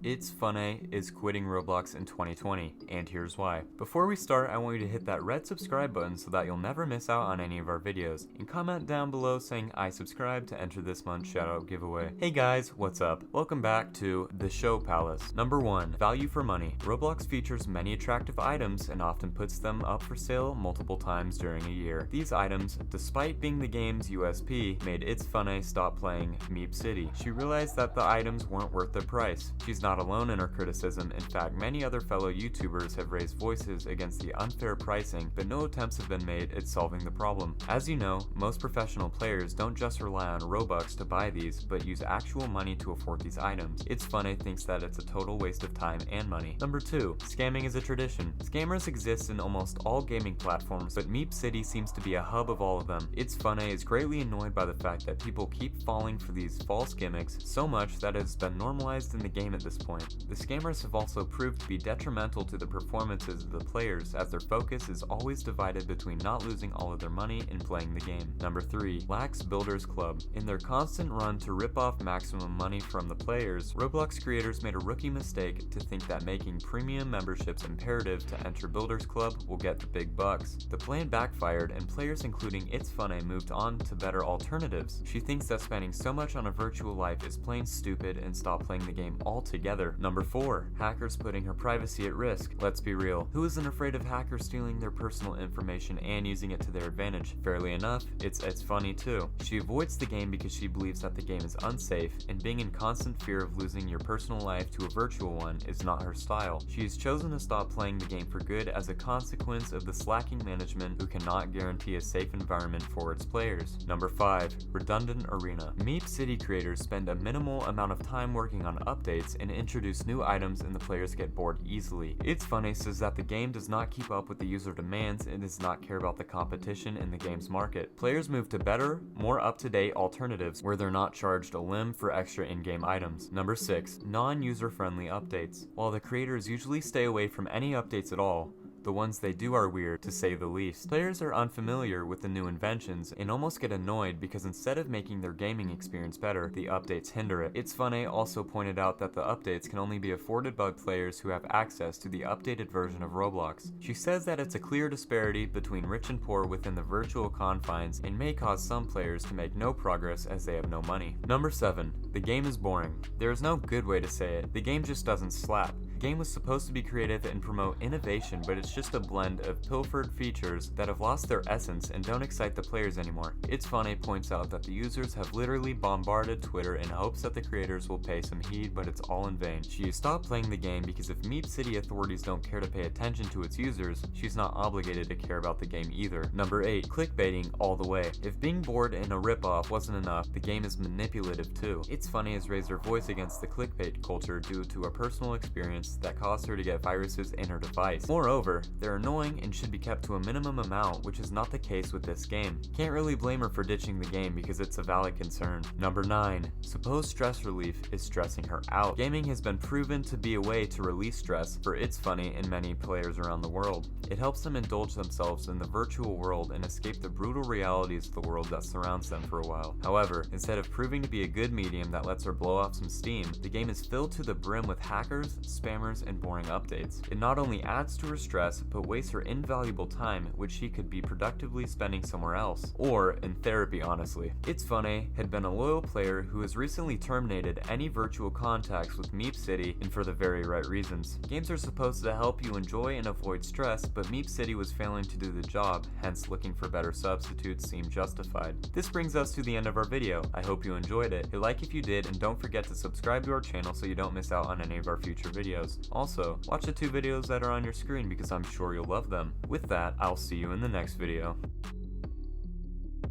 ItsFunneh is quitting Roblox in 2020, and here's why. Before we start, I want you to hit that red subscribe button so that you'll never miss out on any of our videos, and comment down below saying I subscribe to enter this month's shoutout giveaway. Hey guys, what's up? Welcome back to the Show Palace. Number 1. Value for money. Roblox features many attractive items and often puts them up for sale multiple times during a year. These items, despite being the game's USP, made ItsFunneh stop playing Meep City. She realized that the items weren't worth the price. She's not alone in her criticism. In fact, many other fellow YouTubers have raised voices against the unfair pricing, but no attempts have been made at solving the problem. As you know, most professional players don't just rely on Robux to buy these, but use actual money to afford these items. ItsFunneh thinks that it's a total waste of time and money. Number 2. Scamming is a tradition. Scammers exist in almost all gaming platforms, but Meep City seems to be a hub of all of them. ItsFunneh is greatly annoyed by the fact that people keep falling for these false gimmicks so much that it's been normalized in the game at this point. The scammers have also proved to be detrimental to the performances of the players, as their focus is always divided between not losing all of their money and playing the game. Number 3. Lax Builders Club. In their constant run to rip off maximum money from the players, Roblox creators made a rookie mistake to think that making premium memberships imperative to enter Builders Club will get the big bucks. The plan backfired, and players including ItsFunneh moved on to better alternatives. She thinks that spending so much on a virtual life is plain stupid and stopped playing the game altogether. Number 4. Hackers putting her privacy at risk. Let's be real. Who isn't afraid of hackers stealing their personal information and using it to their advantage? Fairly enough, it's funny too. She avoids the game because she believes that the game is unsafe, and being in constant fear of losing your personal life to a virtual one is not her style. She has chosen to stop playing the game for good as a consequence of the slacking management who cannot guarantee a safe environment for its players. Number 5. Redundant arena. Meep City creators spend a minimal amount of time working on updates and introduce new items, and the players get bored easily. ItsFunneh says that the game does not keep up with the user demands and does not care about the competition in the game's market. Players move to better, more up-to-date alternatives where they're not charged a limb for extra in-game items. Number 6. Non-user-friendly updates. While the creators usually stay away from any updates at all, the ones they do are weird, to say the least. Players are unfamiliar with the new inventions and almost get annoyed because instead of making their gaming experience better, the updates hinder it. ItsFunneh also pointed out that the updates can only be afforded by players who have access to the updated version of Roblox. She says that it's a clear disparity between rich and poor within the virtual confines and may cause some players to make no progress as they have no money. Number 7. The game is boring. There is no good way to say it. The game just doesn't slap. The game was supposed to be creative and promote innovation, but it's just a blend of pilfered features that have lost their essence and don't excite the players anymore. ItsFunneh points out that the users have literally bombarded Twitter in hopes that the creators will pay some heed, but it's all in vain. She stopped playing the game because if Meep City authorities don't care to pay attention to its users, she's not obligated to care about the game either. Number 8. Clickbaiting all the way. If being bored in a ripoff wasn't enough, the game is manipulative too. ItsFunneh has raised her voice against the clickbait culture due to a personal experience that caused her to get viruses in her device. Moreover, they're annoying and should be kept to a minimum amount, which is not the case with this game. Can't really blame her for ditching the game because it's a valid concern. Number 9. Supposed stress relief is stressing her out. Gaming has been proven to be a way to release stress for ItsFunneh and many players around the world. It helps them indulge themselves in the virtual world and escape the brutal realities of the world that surrounds them for a while. However, instead of proving to be a good medium that lets her blow off some steam, the game is filled to the brim with hackers, spammers, and boring updates. It not only adds to her stress, but wastes her invaluable time, which she could be productively spending somewhere else. Or in therapy, honestly. ItsFunneh had been a loyal player who has recently terminated any virtual contacts with Meep City, and for the very right reasons. Games are supposed to help you enjoy and avoid stress, but Meep City was failing to do the job, hence looking for better substitutes seemed justified. This brings us to the end of our video. I hope you enjoyed it. Hit like if you did, and don't forget to subscribe to our channel so you don't miss out on any of our future videos. Also, watch the 2 videos that are on your screen because I'm sure you'll love them. With that, I'll see you in the next video.